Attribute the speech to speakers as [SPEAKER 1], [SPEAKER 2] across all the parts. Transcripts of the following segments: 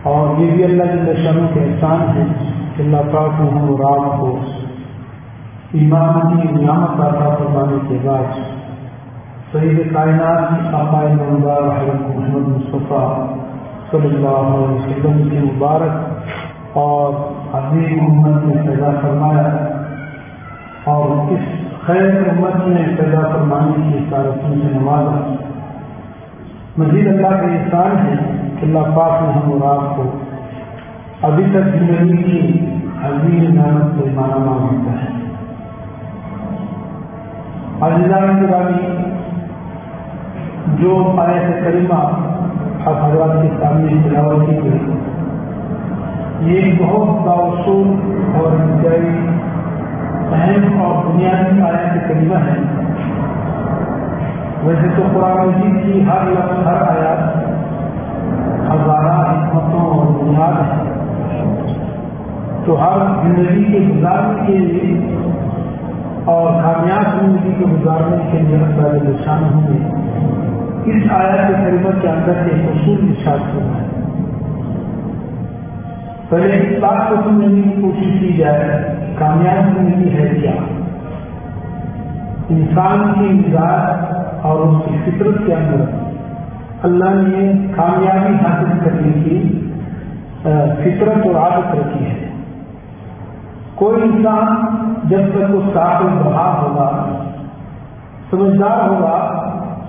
[SPEAKER 1] اور یہ بھی اللہ کے شانوں کے احسان ہے کہ اللہ پاک نے ہم اور آپ کو ایمان کی نعمت عطا فرمانے کے بعد سید کائنات کی آقائے نامدار حضرت محمد مصطفیٰ صلی اللہ علیہ وسلم کی مبارک اور عظیم امت میں پیدا فرمایا اور اس خیر امت میں پیدا فرمانے کی سعادتوں سے نوازا۔ مزید اللہ کا احسان ہے کہ اللہ پاک نے ہم اور آپ کو ابھی تک زندگی کی عظیم نعمت سے مالا ہوتا ہے۔ عزیزان گرامی، جو آیت کریمہ آپ حضرات کے سامنے تلاوت کی گئی، یہ بہت باوصول اور انتہائی اہم اور بنیادی آیت کریمہ ہے۔ ویسے تو قرآن مجید کی ہر لفظ ہر آیات ہزارہ حکمتوں اور بنیاد ہے، تو ہر زندگی کے گزارنے کے لیے اور کامیاب زندگی کو گزارنے کے لیے اللہ جل شانہ نے اس آیت کریمہ کے اندر ایک اصول ارشاد کرنا ہے۔ پہلے اس بات کو سمجھنے کی کوشش کی جائے کامیاب زندگی ہے کیا، انسان کی مزاج اور اس کی فطرت کے اندر اللہ نے کامیابی حاصل کرنے کی فطرت اور عادت رکھی ہے۔ کوئی انسان جب تک وہ صاحب بہا ہوگا، سمجھدار ہوگا،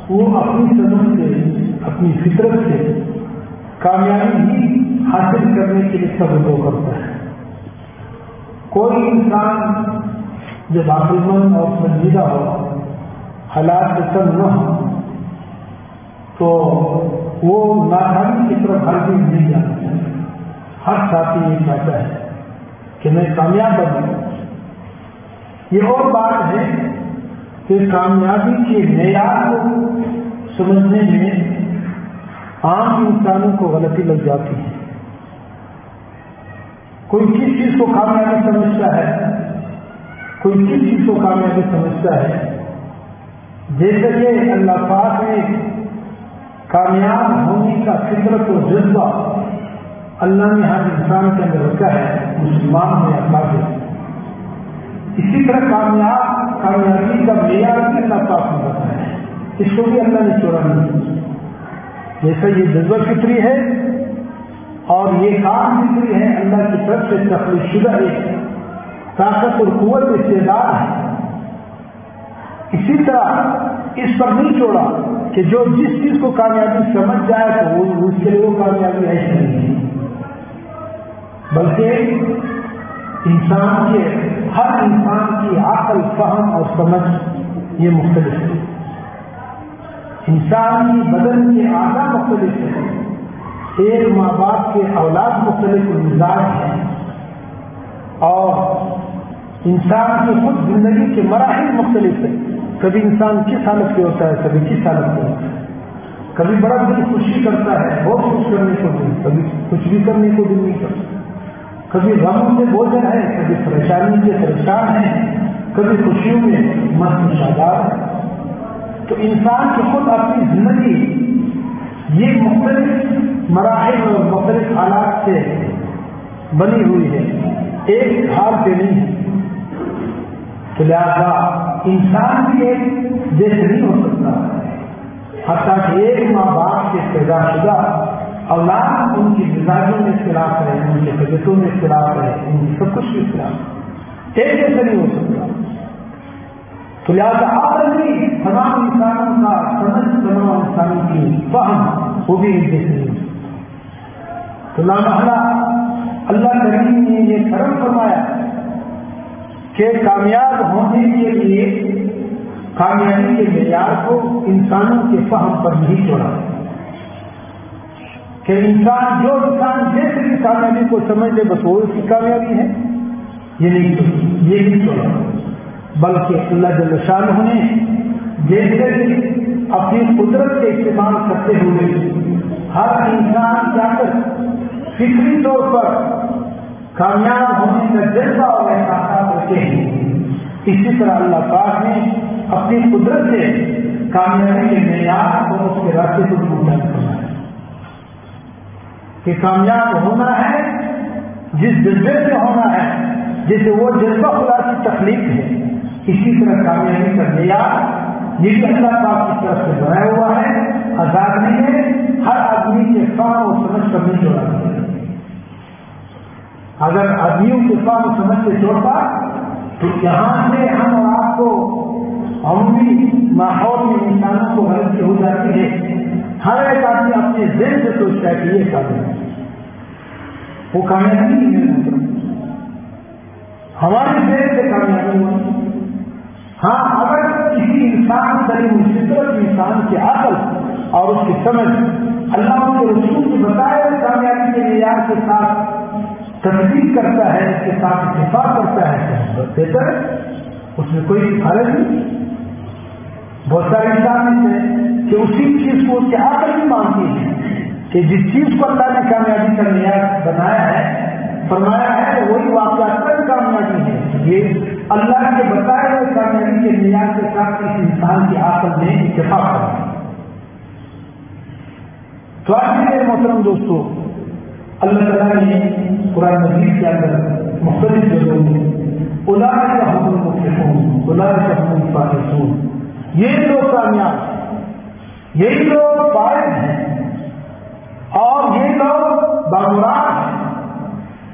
[SPEAKER 1] وہ اپنی سمجھ سے اپنی فطرت سے کامیابی ہی حاصل کرنے کے لیے توجہ کرتا ہے۔ کوئی انسان جب عقل مند اور سنجیدہ ہو، حالات پسند نہ ہو، تو وہ ناکامی کی طرف ہرگز نہیں جاتا ہے۔ ہر ساتھی یہ چاہتا ہے کہ میں کامیاب بنوں۔ یہ اور بات ہے کہ کامیابی کے معیار کو سمجھنے میں عام انسانوں کو غلطی لگ جاتی ہے۔ کوئی کس چیز کو کامیابی سمجھتا ہے، کوئی کس چیز کو کامیابی سمجھتا ہے۔ جیسے کہ اللہ پاک نے کامیاب ہونے کا فطرت و جذبہ اللہ نے ہر انسان کے اندر رکھا ہے، مسلمان ہو یا کافر۔ اسی طرح کامیابی کا معیار بھی اللہ پاک نے بتایا ہے، اس کو بھی اللہ نے چورا نہیں۔ جیسا یہ جذبہ فطری ہے اور یہ کام فطری ہے، اللہ کی طرف سے تخلیق شدہ ایک طاقت اور قوت استعداد ہے۔ اسی طرح اس پر نہیں چھوڑا کہ جو جس چیز کو کامیابی سمجھ جائے تو وہ اس کے لیے وہ کامیابی ایسی نہیں ہے، بلکہ ہر انسان کی عقل، فہم اور سمجھ یہ مختلف ہے۔ انسان کی بدن کے اعضاء مختلف ہیں، ایک ماں باپ کے اولاد مختلف مزاج ہیں، اور انسان کی خود زندگی کے مراحل مختلف ہیں۔ کبھی انسان کس حالت پہ ہوتا ہے، کبھی کس حالت پہ ہوتا ہے، کبھی بڑا دل خوشی کرتا ہے، بہت خوش کرنے کو دل، کبھی کچھ بھی کرنے کو دل نہیں کرتا، کبھی غم سے بوجھل ہے، کبھی پریشانی سے پریشان ہے، کبھی خوشیوں میں مست شاداب ہے۔ تو انسان کی خود اپنی زندگی یہ مختلف مراحل اور مختلف حالات سے بنی ہوئی ہے، ایک حال پہ نہیں ہے۔ تو لہٰذا انسان بھی ایک جیسے نہیں ہو سکتا، حتیٰ کہ ایک ماں باپ سے پیدا شدہ اولاد ان کی مزاجوں میں اختلاف ہے، ان کی طبیعتوں میں اختلاف ہے، ان کی سب کچھ اختلاف، ایک جیسے نہیں ہو سکتا۔ تو لہٰذا آدمی تمام انسانوں کا سمجھ، تمام انسانوں کی فہم وہ بھی ایک جیسے نہیں ہو سکتا۔ تو لامحالہ اللہ کریم نے یہ کرم فرمایا کہ کامیاب ہونے کے لیے کامیابی کے معیار کو انسانوں کے فہم پر نہیں چھوڑا کہ جو انسان جیسے بھی کامیابی کو سمجھ لے بس وہ اس کی کامیابی ہے، یہ نہیں چھوڑا، بلکہ اللہ جل شانہ نے جیسے اپنی قدرت کے استعمال کرتے ہوئے ہر انسان جا کر فطری طور پر کامیاب ہونے کا جذبہ اور احساسات رکھے ہیں، اسی طرح اللہ پاک نے اپنی قدرت سے کامیابی کے معیار اور اس کے راستے کو بھی متعین کرنا ہے۔ کہ کامیاب ہونا ہے جس جذبے سے ہونا ہے، جیسے وہ جذبہ خدا کی تخلیق ہے، اسی طرح کامیابی کا معیار یہ بھی اللہ پاک کی طرف سے بنایا ہوا ہے، آزاد نہیں ہے، ہر آدمی کے فہم و سمجھ پر نہیں جوڑا ہے۔ اگر آدمیوں کے فہم و سمجھ سے جوڑتا تو یہاں سے ہم اور آپ کو عمومی ماحول میں انسانوں کو غلطی ہو جاتی ہے، ہر ایک آدمی اپنے ذہن سے سوچتا ہے کہ یہ کامیابی ہے، وہ کامیابی نہیں ہے، ہماری ذہن سے کامیابی ہوئی۔ ہاں، اگر کسی انسان سلیم الفطرت انسان کی عقل اور اس کی سمجھ اللہ کے رسول کے بتائے ہوئے کامیابی کے معیار کے ساتھ تصدیق کرتا ہے، اس کے ساتھ اتفاق کرتا ہے تو بہتر ہے، اس میں کوئی حرج نہیں۔ بہت سارے انسان ہیں کہ اسی چیز کو اس کی عقل بھی مانتی ہے کہ جس چیز کو اللہ نے کامیابی کا معیار بنایا ہے، فرمایا ہے، وہی واقعات کامیابی ہے۔ یہ اللہ کے بتائے ہوئے کامیابی کے معیار کے ساتھ اس انسان کی عقل میں اتفاق کرتا ہے۔ تو آج میرے محترم دوستو، اللہ تعالیٰ نے قرآن مجید کے اندر مختلف جگہوں میں اولئک هم المفلحون، اولئک هم الفائزون، یہ لوگ کامیاب، یہی لوگ فائز ہیں اور یہ لوگ بامراد ہیں۔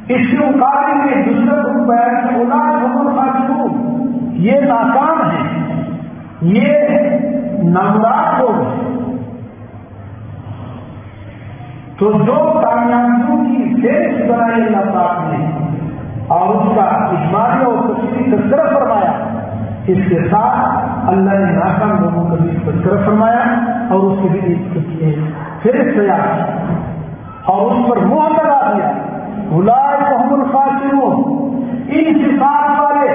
[SPEAKER 1] اس کے مقابلے میں دوسرا بیان ہے اولئک هم الخاسرون، یہ ناکام ہیں، یہ نامراد لوگ ہیں۔ تو جو کامیابیوں کی فہرست بنائی اللہ پاک نے اور اس کا اجمالی اور تفصیلی تذکرہ فرمایا، اس کے ساتھ اللہ نے ناکام لوگوں کا بھی تذکرہ فرمایا اور اس کے بھی فہرست تیار اور اس پر مہر لگا دیا، اولئک هم الخاسرون۔ ان صفات والے،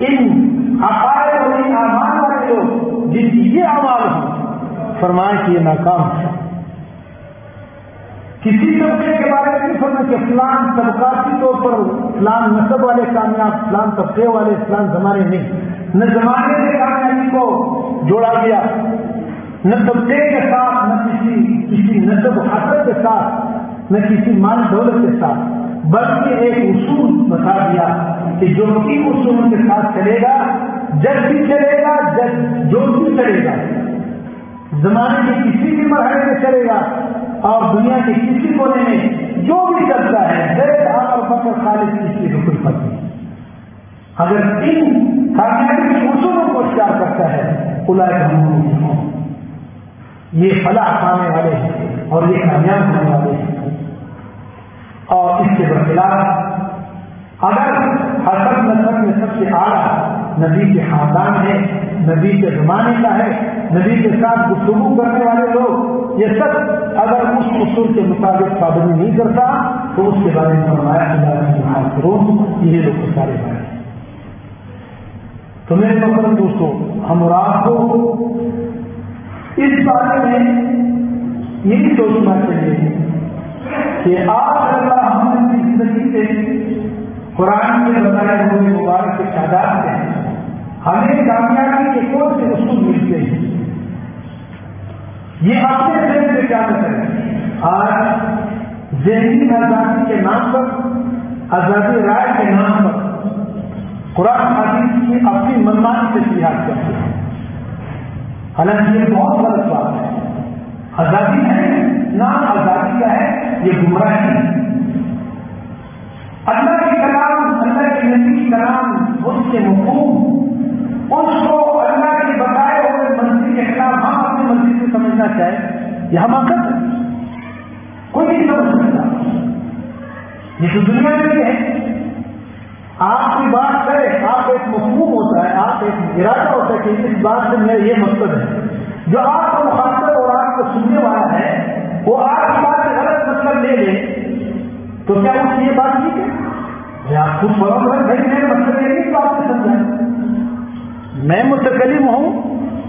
[SPEAKER 1] ان عقائد اور ان اعمال والے لوگ جن کی یہ اعمال ہیں، فرمائے کہ یہ ناکام ہے۔ کسی طبقے کے بارے میں نہیں فرمایا کہ فلان طبقاتی طور پر فلان نسب والے کامیاب، فلان طبقے والے فلان زمانے نہیں، نہ زمانے سے کامیابی کو جوڑا گیا، نہ طبقے کے ساتھ، نہ کسی نسب حسب کے ساتھ، نہ کسی مال دولت کے ساتھ، بلکہ ایک اصول بتا دیا کہ جو ان اصولوں کے ساتھ چلے گا، جب بھی چلے گا، جو بھی چلے گا، زمانے کے کسی بھی مرحلے میں چلے گا اور دنیا کے کسی کونے میں جو بھی چلتا ہے، زید اور بکر خالد کسی کو کوئی فرق نہیں۔ اگر ان کامیابی کے اصولوں کو اختیار کرتا ہے، اولئک هم المفلحون، یہ فلاح پانے والے ہیں اور یہ کامیاب ہونے والے ہیں۔ اور اس کے برخلاف اگر حسب نسب میں سب سے اعلیٰ نبی کے خاندان ہے، نبی کے زمانے کا ہے، نبی کے ساتھ گفتگو کرنے والے لوگ، یہ سب اگر اس اصول کے مطابق پابندی نہیں کرتا تو اس کے بارے میں فرمایا یہ لوگ سارے بارے۔ تو میرے محترم دوستوں، ہم اور آپ کو اس بارے میں یہی سوچنا چاہیے کہ آج اللہ ہم اپنی زندگی سے قرآن کے بتائے ہوئے مبارک کے تعداد سے ہمیں کامیابی کے کون سے اصول ملتے ہیں، یہ اپنے ذہن سے کیا کریں۔ آج ذہنی آزادی کے نام پر، آزادی رائے کے نام پر قرآن حدیث کی اپنی منمانی تشریحات کرتے ہیں، حالانکہ یہ بہت غلط بات ہے۔ آزادی ہے، نام آزادی کا ہے، یہ گمراہی ہے۔ اللہ کے کلام، اللہ کے نبی کی کلام، اس کے مفہوم، اس کو اللہ کے بتائے ہوئے منزل کے خلاف ہم اپنی منزل سے سمجھنا چاہے، یہ حماقت ہے، کوئی نہیں سمجھ سکتا۔ یہ تو دنیا میں بھی ہے، آپ کی بات کرے، آپ ایک مفہوم ہوتا ہے، آپ ایک ارادہ ہوتا ہے کہ اس بات سے میرا یہ مقصد ہے، جو آپ کا مخاطب اور آپ کو سننے والا ہے وہ آپ کی بات سے غلط مطلب لے لے تو کیا اس کی یہ بات ٹھیک ہے؟ آپ خود فوراً بھائی میرے مطلب یہ نہیں بات سے سمجھائیں، میں متکلم ہوں،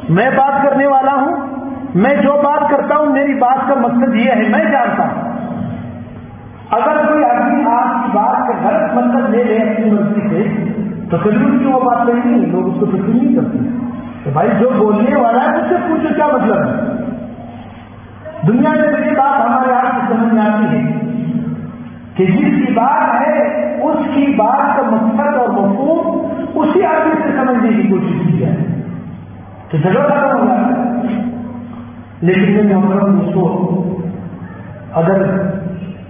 [SPEAKER 1] میں بات کرنے والا ہوں، میں جو بات کرتا ہوں میری بات کا مقصد یہ ہے، میں جانتا ہوں۔ اگر کوئی آدمی آپ کی بات کا غلط مطلب لے لے اپنی مرضی سے تو کبھی اس کی وہ بات صحیح نہیں، لوگ اس کو تسلیم نہیں کرتے کہ بھائی جو بولنے والا ہے اس سے پوچھو کیا مطلب ہے۔ دنیا میں یہ بات ہمارے آپ کی سمجھ میں آتی ہے کہ جس کی بات ہے اس کی بات کا مقصد اور مفہوم اسی آدمی سے سمجھنے کی کوشش کی جائے تو جگہ ختم ہو جاتا ہے. لیکن میں محترم دوستوں، اگر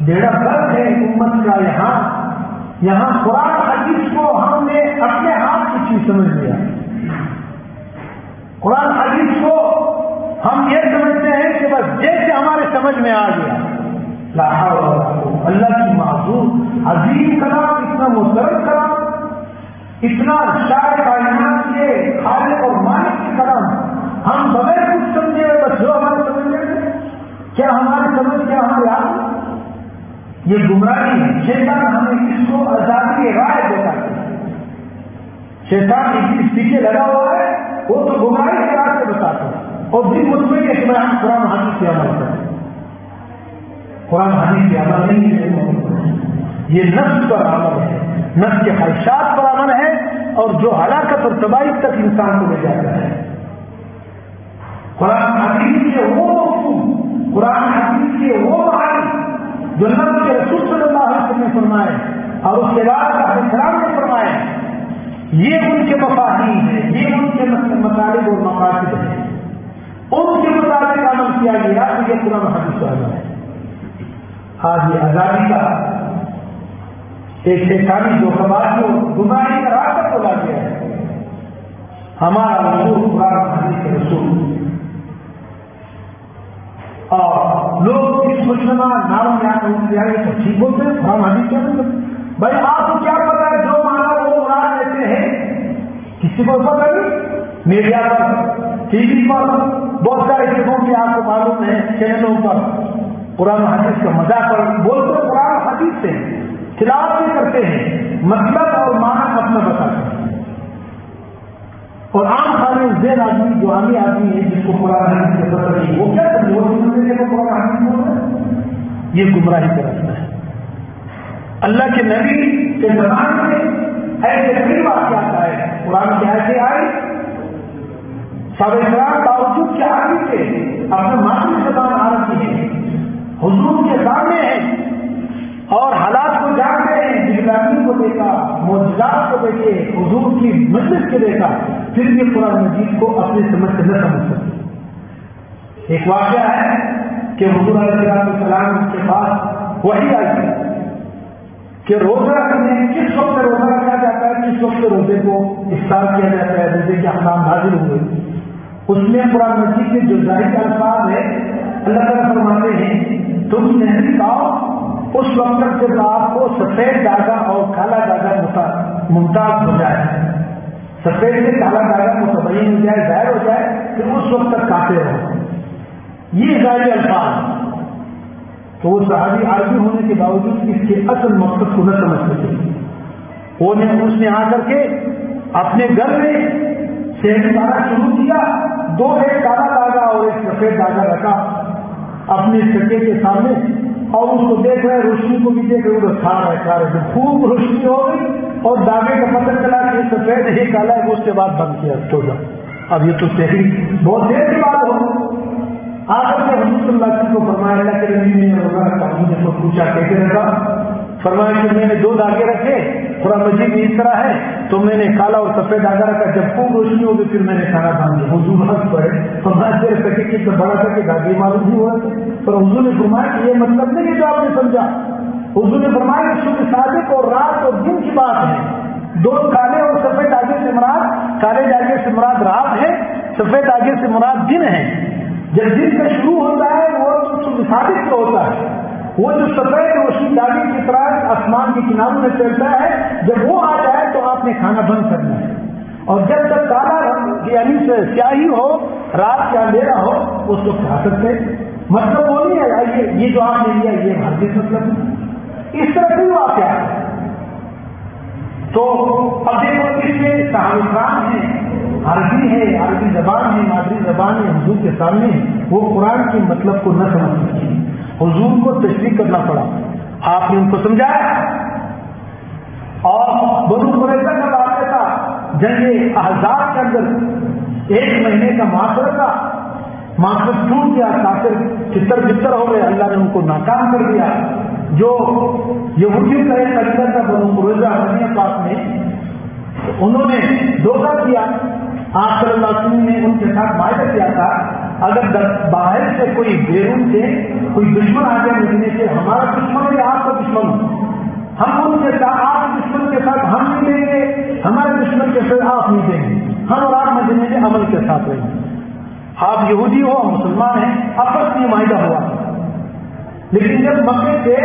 [SPEAKER 1] بیڑا فرق ہے امت کا یہاں قرآن حدیث کو ہم نے اپنے ہاتھ کی چیز سمجھ لیا. قرآن حدیث کو ہم یہ سمجھتے ہیں کہ بس جیسے ہمارے سمجھ میں آ گیا. لا حول ولا قوة، اللہ کی معذور عظیم کلام، اتنا محترم کلام، اتنا شاعر کائنات کے خالق اور مالک کے کلام ہم بغیر کچھ سمجھے بس جو ہمارے سمجھ میں کیا ہماری سمجھ کیا ہمارے آپ، یہ گمراہی ہے. شیطان ہمیں اس کو آزادی رائے دیتا ہے. شیطان اس پیچھے لگا ہوا ہے، وہ تو گمراہی کے راستے بتاتا ہے اور بھی مطمئن ہے کہ میں ہم قرآن حدیث سے عمل کریں. قرآن حدیث سے عمل نہیں ہے، یہ نفس پر عمل ہے، نفس کے خواہشات پر عمل ہے اور جو ہلاکت اور تباہی تک انسان کو لے جاتا ہے. قرآن حدیث کے وہ مفہوم، قرآن حدیث کے وہ معانی جو اللہ کے رسول صلی اللہ علیہ وسلم نے فرمائے اور اس کے بعد صحابہ کرام نے فرمائے، یہ ان کے مفاہیم ہیں، یہ ان کے مطالب اور مقاصد ہیں. ان کے مطابق عمل کیا گیا تو یہ قرآن حدیث والا ہے. آج یہ آزادی کا ایک شیطانی جو کو گمراہی کا راستہ کھولا گیا ہے. ہمارا رسول قرآن حدیث کے رسول اور لوگ اس مسلمان نام تو ٹھیک بولتے ہیں قرآن حدیث کیا بولتے ہیں. بھائی آپ کو کیا پتا ہے جو مانا وہ مراد لیتے ہیں، کسی کو پتا نہیں. میڈیا پر، ٹی وی پر بہت سارے جگہوں کے آپ کو معلوم ہے چینلوں پر قرآن حدیث کا مذاق پر بولتے قرآن حدیث سے خلاف بھی کرتے ہیں، مطلب اور معنی اپنا بتاتے ہیں. اور عام خالص ذہن آدمی جو عامی آدمی ہے جس کو قرآن حدیث سے پتہ نہیں، وہ کیا کرتے وہ سمجھتے ہیں قرآن حدیث بول رہے ہیں. یہ گمراہی کا راستہ ہے. اللہ کے نبی کے زمانے میں ایسے کئی واقعات آئے، قرآن کے ایسے آئے صحابہ کرام باوجود کے آگے تھے، اپنے مادری زبان عربی ہے، حضور کے سامنے ہیں اور حالات کو جانتے ہیں. جبرائیل کو دیکھا، معجزات کو دیکھے، حضور کی مجلس کو دیکھا، پھر بھی قرآن مجید کو اپنے سمجھ سے نہ سمجھ سکتے. ایک واقعہ ہے کہ حضور علیہ السلام کے پاس وحی آئی تھی کہ روزہ رکھنے کس وقت روزہ رکھا جاتا ہے، کس وقت روزے کو افطار کیا جاتا ہے، روزے کے احکام نازل ہوئے. اس میں قرآن مجید کے جو ظاہری الفاظ ہے اللہ تعالیٰ فرماتے ہیں تم نہیں کھاؤ اس وقت تک جب آپ کو سفید داغا اور کالا داغا ممتاز ہو جائے، سفید سے کالا داغا متبین ہو جائے، ظاہر ہو جائے کہ اس وقت تک کھاتے رہو. یہ ظاہری الفاظ تو وہ صحابی عربی ہونے کے باوجود اس کے اصل مقصد کو نہ سمجھ سکے. اس نے آ کر کے اپنے گھر میں شہد دانا شروع کیا، ایک کالا داغا اور ایک سفید داغا رکھا اپنے چکے کے سامنے اور اس کو دیکھ رہے، روشنی کو بھی دیکھ رہے، کھا رہے. خوب روشنی ہو گئی اور داغے کا پتہ چلا کہ یہ سفید ہے یہ کالا ہے. اس کے بعد بند کیا چھوڑ جاؤ. اب یہ تو صحیح بہت دیر کی بات ہو. آخر میں حضور صلی اللہ علیہ وسلم کو فرمایا اللہ کے نبی نے روزہ رکھا. مجھے کو پوچھا کیسے رکھا؟ فرمایا کہ میں نے 2 داغے رکھے، قرآن مجید میں اس طرح ہے تو میں نے کالا اور سفید داغا رکھا، جب خوب روشنی ہوگی پھر میں نے کھانا باندھ دیا. حضور ہنس پڑے. فرمایا تیرے سکے کہ اتنا بڑا کر کے داغے معلوم نہیں ہوا تھے. پر حضور نے فرمایا کہ یہ مطلب نہیں ہے جو آپ نے سمجھا. حضور نے فرمایا کہ صبح صادق اور رات اور دن کی بات ہے. 2 کالے اور سفید داغے سے مراد، کالے داغے سے مراد رات ہے، سفید داغے سے مراد دن ہے. جب دن کا شروع ہوتا ہے وہ صبح صادق سے ہوتا ہے، وہ جو سفید روشنی داغے کی طرح آسمان کے کناروں میں چلتا ہے، جب وہ آ جائے تو آپ نے کھانا بند کرنا ہے. اور جب تک کالا رنگ یعنی سیاہی ہو، رات کا اندھیرا ہو، اس کو کھا سکتے. مطلب وہ نہیں ہے یہ جو آپ نے لیا یہ ہرگز مطلب نہیں. اس طرح سے واقعہ ہے. تو اب دیکھو اس میں صحابہ کرام ہیں، عربی ہے، عربی زبان ہے، مادری زبان ہے، حضور کے سامنے وہ قرآن کے مطلب کو نہ سمجھ سکتی. حضور کو تشریح کرنا پڑا، آپ نے ان کو سمجھایا. اور بنو قریظہ کا واقعہ تھا جنگ احزاب کے اندر 1 مہینے کا معاشرہ تھا، معاشرہ ٹوٹ گیا، کافر چتر بتر ہو گئے، اللہ نے ان کو ناکام کر دیا. جو یہودیوں کا ایک قبیلہ تھا بنو قریظہ مدینہ پاک میں، انہوں نے دھوکہ کیا. آپ صلی اللہ علیہ وسلم نے ان کے ساتھ معاہدہ کیا تھا اگر باہر سے کوئی بیرون سے کوئی دشمن آ جائے مدینے سے، ہمارا دشمن ہو یا آپ کا دشمن ہو، ہم ان کے ساتھ آپ کے دشمن کے ساتھ ہم نہیں دیں گے، ہمارے دشمن کے ساتھ آپ نہیں دیں گے، ہم اور آپ مدینے کے عمل کے ساتھ رہیں گے. آپ یہودی ہو ہم مسلمان ہیں، آپس میں معاہدہ ہوا. لیکن جب مکے سے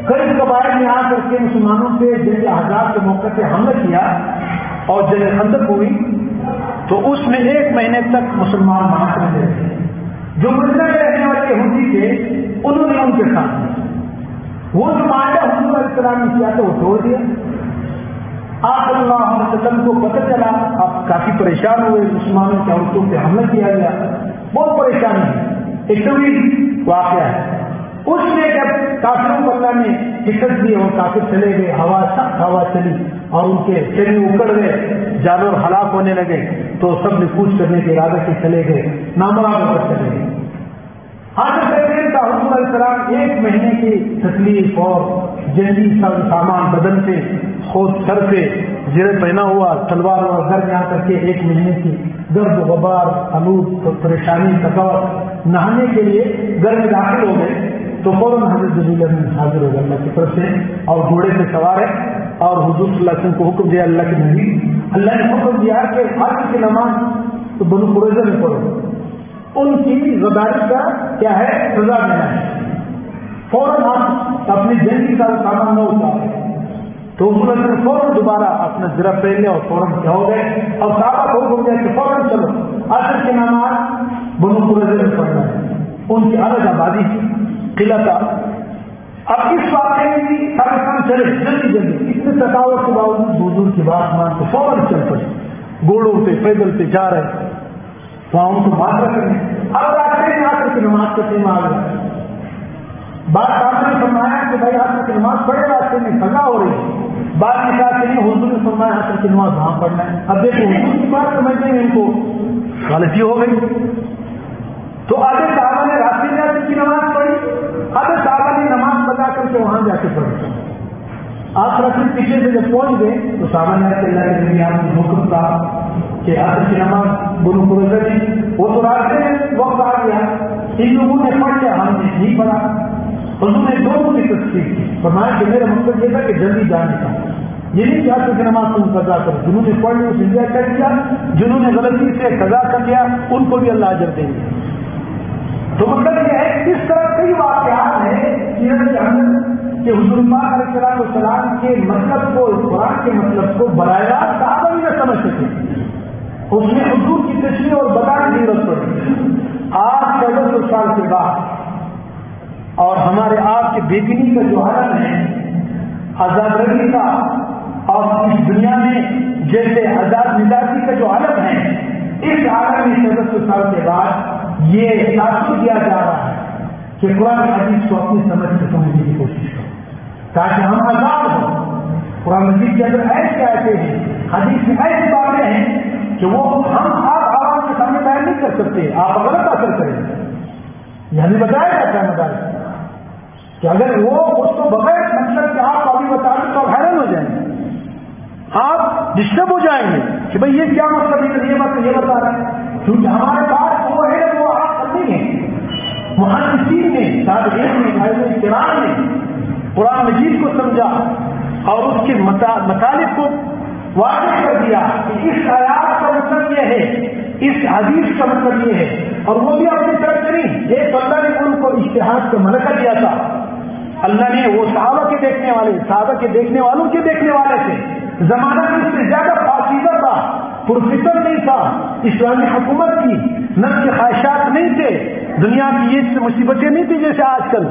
[SPEAKER 1] کئی قبائل میں آ کر کے مسلمانوں پہ جنگ احزاب کے موقع پہ حملہ کیا اور جنگ خندق ہوئی، تو اس میں 1 مہینے تک مسلمان معاشرے میں رہے. جو مدینہ میں رہنے والے یہودی تھے انہوں نے ان کے ساتھ وہ جو معاہدہ حضور علیہ السلام نے کیا تھا وہ توڑ دیا. آپ صلی اللہ علیہ وسلم کو پتہ چلا، آپ کافی پریشان ہوئے، مسلمانوں کے عورتوں پہ حملہ کیا گیا، بہت پریشانی ہے. ایک طویل واقعہ ہے. اس میں جب کافروں کو اللہ نے شکست دی اور کافر چلے گئے، سخت ہوا چلی اور ان کے چہرے اکڑ گئے، جانور ہلاک ہونے لگے، تو سب نے کوچ کرنے کے ارادے سے چلے گئے، نامراد ہو کر چلے گئے. حاضر تقریر کا حضور علیہ السلام 1 مہینے کی تکلیف اور جنگی سامان بدن سے، خود سر سے زرے پہنا ہوا، تلوار اور گھر میں آ کر کے 1 مہینے کی گرد غبار، آلود، پریشانی، تھکاوٹ، نہانے کے لیے گھر میں داخل ہو گئے تو فوراً حضرت جبریل امین حاضر ہو گئے اللہ کی طرف سے اور گھوڑے سے سوار ہے اور حضور صلی اللہ علیہ وسلم کو حکم دیا، اللہ کے نبی اللہ نے حکم دیا کہ عصر کی نماز تو بنو قریظہ میں پڑھو، ان کی غداری کا کیا ہے سزا دینا ہے. فوراً آپ اپنی جنگی کا سامان نہ اتارے. تو حضور نے فوراً دوبارہ اپنا زرہ پہن لیا اور فوراً کیا ہو گئے اور صحابہ کو حکم دیا کہ فوراً چلو عصر کی نماز بنو قریظہ میں پڑھنا ہے. ان کی الگ آبادی تھی، قلعہ تھا. اب اس واقعے میں بھی سارے کام چلے جلدی جلدی، اتنے تھکاوٹ کے باوجود بزرگ کی بات مان کے فوراً چل پڑے، گھوڑوں پہ پیدل پہ جا رہے، وہاں ان کو معاشرہ کرنے. اب راستے میں عصر کی نماز کا ٹائم آ گیا. بات آپ نے فرمایا کہ بھائی عصر کی نماز پڑھے، راستے میں سزا ہو رہی ہے. بات کے ساتھ نہیں، حضور نے فرمایا عصر کی نماز وہاں پڑھنا ہے. اب دیکھو حضور کی بات سمجھنے میں ان کو غلطی ہو گئی. تو آدھے صحابہ نے راستے میں عصر کی نماز پڑھی، آدھے صحابہ نے نماز پڑھا کر کے وہاں جا کے پڑھی. آپ رسول پیچھے سے جب پہنچ گئے تو صحابہ نے اللہ کے نبی آپ نے حکم کہا کہ عصر کی نماز بنو قریظہ میں، وہ تو راستے میں وقت آ گیا، ان لوگوں نے پڑھ لیا، ہم نے نہیں پڑھا. حضور نے دونوں کی تصدیق کی، فرمایا کہ میرا مقصد یہ تھا کہ جلدی جانے کا، یہ نہیں کہ عصر کی نماز تم قضا کرو. جنہوں نے پڑھ لی اسے انجوائے کر دیا، جنہوں نے غلطی سے قضا کر لیا ان کو بھی اللہ اجر دیں گے. تو مطلب یہ ہے کہ اس طرح کئی واقعات ہیں سیرت کے اندر کہ حضور پاک علیہ السلام کے مطلب کو، قرآن کے مطلب کو براہ راست صحابہ بھی نہ سمجھ سکے. اس میں حضور کی تشریح اور بتانے کی ضرورت پڑی. آج 1400 سال کے بعد اور ہمارے آپ کے بے دینی کا جو عالم ہے، آزاد رہی کا، اور اس دنیا میں جیسے آزاد مزاجی کا جو عالم ہے، اس عالم میں 1400 سال کے بعد یہ تاثر کیا جا رہا ہے کہ قرآن حدیث کو اپنی سمجھ سے سمجھنے کی کوشش کریں تاکہ ہم آزاد ہوں. قرآن مجید کے اندر ایسے آتے ہیں، حدیث میں ایسی باتیں ہیں کہ وہ ہم آپ عوام کے سامنے بیان نہیں کر سکتے، آپ غلط اثر کریں. یہ ہمیں بتایا جاتا ہے مدارس کہ اگر وہ اس کو بغیر مطلب کہ آپ ابھی بتا دیں تو حیران ہو جائیں گے، آپ ڈسٹرب ہو جائیں گے کہ بھئی یہ کیا مطلب ہے، یہ بتا رہے ہیں. کیونکہ ہمارے پاس وہ ہے وہ آپ نہیں ہے. محدثین نے، تابعین نے، ائمہ کرام نے قرآن مجید کو سمجھا اور اس کے مطالب کو واضح کر دیا کہ اس آیات کا مطلب یہ ہے، اس حدیث کا مطلب یہ ہے، اور وہ بھی اپنی طرف سے نہیں، ایک اللہ نے ان کو اجتہاد کا ملکہ دیا تھا. اللہ نے وہ صحابہ کے دیکھنے والے، صحابہ کے دیکھنے والوں کے دیکھنے والے تھے. زمانہ میں اس سے زیادہ پاکیزہ تھا، پرفتن نہیں تھا، اسلامی حکومت کی نفس کے خواہشات نہیں تھے، دنیا کی یہ مصیبتیں نہیں تھی جیسے آج کل،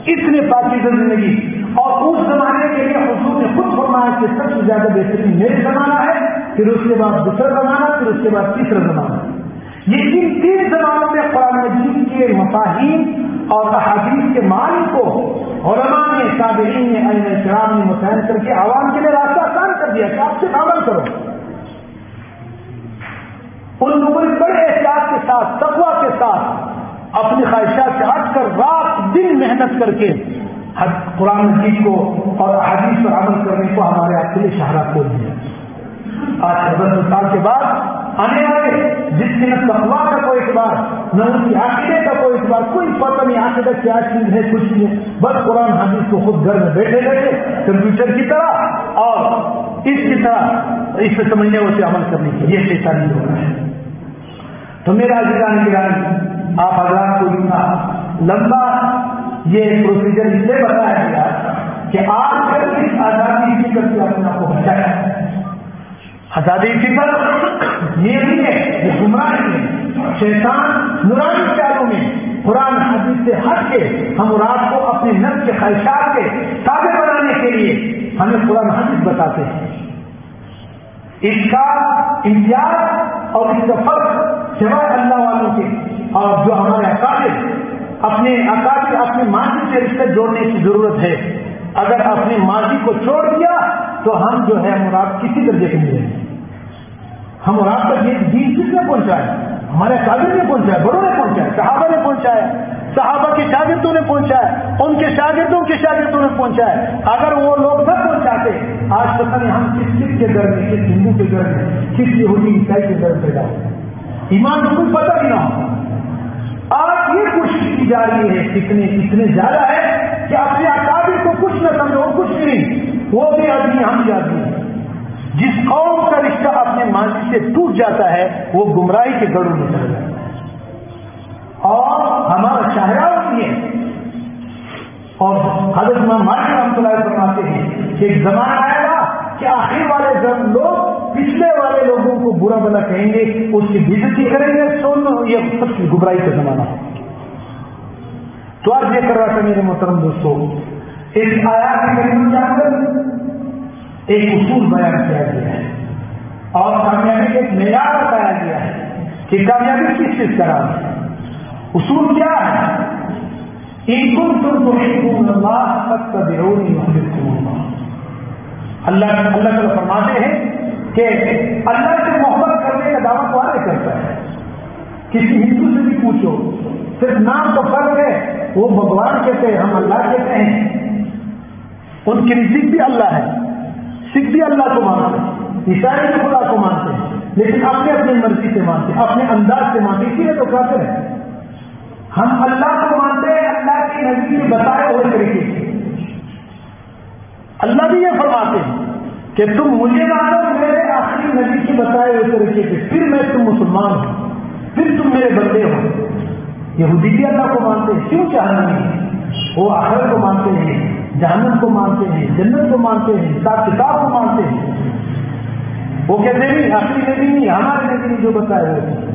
[SPEAKER 1] اتنے پاکیزہ زندگی. اور اس زمانے کے لیے حضور نے خود فرمایا کہ سب سے زیادہ بہترین میرے زمانہ ہے، پھر اس کے بعد دوسرا زمانہ، پھر اس کے بعد تیسرا زمانہ. یہ ان 3 زمانوں میں قرآن مجید کے مفاہیم اور احادیث کے معنی کو علماء نے، تابعین نے، ائمہ کرام نے متعین کر کے عوام کے لیے راستہ آسان کر دیا کہ آپ سے عمل کرو. ان لوگوں نے بڑے احتیاط کے ساتھ، تقویٰ کے ساتھ، اپنی خواہشات سے ہٹ کر رات دن محنت کر کے قرآن مجید کو اور حدیث پر عمل کرنے کو ہمارے آپ کے لیے شاہراہ کھول دیا. آج 10 سال کے بعد آنے والے جس کے نہ تقویٰ کا کوئی اعتبار نہ ان کی عقیدے کا کوئی اعتبار، کوئی پتہ نہیں عقیدہ کیا چیز ہے کچھ نہیں، بس قرآن حدیث کو خود گھر میں بیٹھے کمپیوٹر کی طرح اور اس کی طرح اس سے سمجھنے اسے عمل کرنے کی، یہ شیطانی ہو رہا ہے. تو میرا عزیزان گرامی، آپ حضرات کو اتنا لمبا یہ پروسیجر اس لیے بتایا گیا کہ آج کل اس آزادی فکر سے اپنے آپ کو بچایا. آزادی فکر یہ نہیں ہے، یہ گمراہی ہے. شیطان نورانی خیالوں میں قرآن حدیث سے ہٹ کے ہم مراد کو اپنے نفس کے خواہشات کے تابع بنانے کے لیے ہمیں قرآن حدیث بتاتے ہیں. اس کا امتیاز اور اس کا فرق سوائے اللہ والوں کے اور جو ہمارے اکابر اپنے ماضی سے رشتہ جوڑنے کی ضرورت ہے. اگر اپنے ماضی کو چھوڑ دیا تو ہم جو ہے مراد کسی درجے کے ملے ہیں. ہم مراد کا دین کس نے پہنچایا؟ ہمارے اکابر نے پہنچایا، بڑوں نے پہنچایا، صحابہ نے پہنچایا، صحابہ کے شاگردوں نے پہنچایا، ان کے شاگردوں کے شاگردوں نے پہنچایا. اگر وہ لوگ نہ پہنچاتے آج پتہ نہیں ہم کس سکھ کے گھر میں، کس ہندو کے گھر میں، کس یہودی عیسائی کے گھر میں پیدا ہو، ایمان کو کوئی پتہ ہی نہ ہو. آج یہ کوشش کی جا رہی ہے اتنے زیادہ ہے کہ اپنے اکابر کو کچھ نہ سمجھو، کچھ نہیں، وہ بھی آدمی ہم بھی آدمی. جس قوم کا رشتہ اپنے ماضی سے ٹوٹ جاتا ہے وہ گمراہی کے گڑھوں میں چلا جاتا ہے اور ہمارا شاہراہ ہوتی ہے. اور حضرت امام مالک رحمۃ اللہ فرماتے ہیں کہ ایک زمانہ آئے گا کہ آخر والے لوگ پچھلے والے لوگوں کو برا بلا کہیں گے، اس کی بےعزتی کریں گے، یہ سب کی گمراہی کا زمانہ ہے. تو آج یہ کر رہا تھا میرے محترم دوستوں، اس آیات کریمہ کے اندر ایک اصول بیان کیا گیا ہے اور کامیابی کا ایک معیار بتایا گیا ہے کہ کامیابی کس چیز کا نام ہے. اصول کیا ہے؟ ان کنتم تحبون اللہ فاتبعونی یحببکم اللہ. اللہ تعالیٰ فرماتے ہیں کہ اللہ سے محبت کرنے کا دعویٰ کون کرتا ہے؟ کسی ہندو سے بھی پوچھو، صرف نام تو فرق ہے، وہ بھگوان کہتے ہیں، ہم اللہ کہتے ہیں. ان کی رزق بھی اللہ ہے، سکھ بھی اللہ کو مانتے ہیں، عیسائی بھی خدا کو مانتے ہیں، لیکن اپنی مرضی سے مانتے ہیں، اپنے انداز سے مانتے ہیں. اسی لیے تو کافر ہیں. ہم اللہ کو مانتے ہیں اللہ کے نبی کے بتائے ہوئے طریقے سے. اللہ بھی یہ فرماتے ہیں کہ تم مجھے مانو میرے آخری نبی کے بتائے ہوئے طریقے سے، پھر میں تم مسلمان ہوں، پھر تم میرے بندے ہو. یہودی بھی اللہ کو مانتے ہیں، کیوں جہنمی؟ وہ آخرت کو مانتے ہیں، جہنم کو مانتے ہیں، جنت کو مانتے ہیں، حساب کتاب کو مانتے ہیں. وہ کہتے نہیں آخری نبی نہیں، ہمارے نبی نے جو بتایا ہوئے.